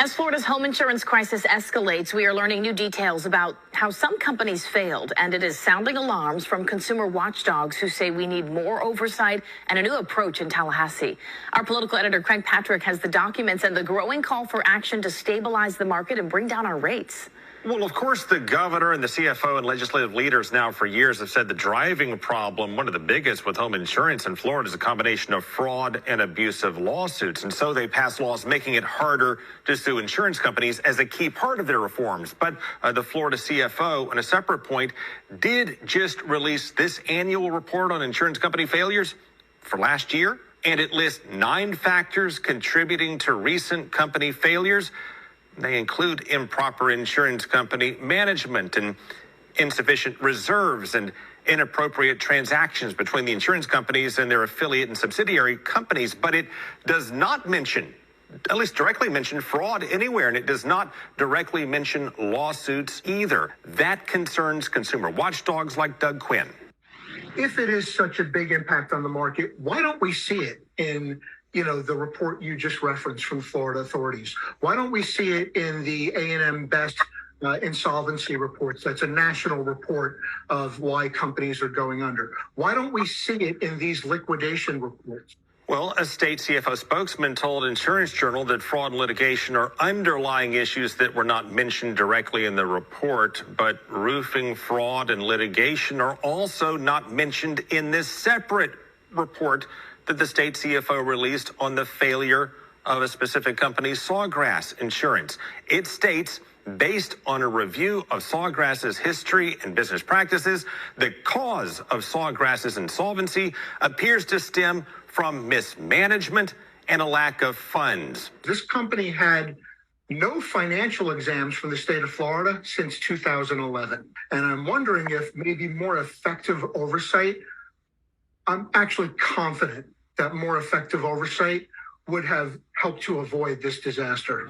As Florida's home insurance crisis escalates, we are learning new details about how some companies failed, and it is sounding alarms from consumer watchdogs who say we need more oversight and a new approach in Tallahassee. Our political editor, Craig Patrick, has the documents and the growing call for action to stabilize the market and bring down our rates. Well, of course, the governor and the CFO and legislative leaders now for years have said the driving problem, one of the biggest with home insurance in Florida, is a combination of fraud and abusive lawsuits. And so they passed laws making it harder to sue insurance companies as a key part of their reforms. But the Florida CFO, on a separate point, did just release this annual report on insurance company failures for last year. And it lists 9 factors contributing to recent company failures. They include improper insurance company management and insufficient reserves and inappropriate transactions between the insurance companies and their affiliate and subsidiary companies. But it does not mention, at least directly mention, fraud anywhere, and it does not directly mention lawsuits either. That concerns consumer watchdogs like Doug Quinn. If it is such a big impact on the market, why don't we see it in the report you just referenced from Florida authorities? Why don't we see it in the A&M Best insolvency reports? That's a national report of why companies are going under. Why don't we see it in these liquidation reports? Well, a state CFO spokesman told Insurance Journal that fraud and litigation are underlying issues that were not mentioned directly in the report, but roofing fraud and litigation are also not mentioned in this separate report that the state CFO released on the failure of a specific company's Sawgrass Insurance. It states, based on a review of Sawgrass's history and business practices, the cause of Sawgrass's insolvency appears to stem from mismanagement and a lack of funds. This company had no financial exams from the state of Florida since 2011. And I'm wondering if maybe more effective oversight, I'm actually confident that more effective oversight would have helped to avoid this disaster.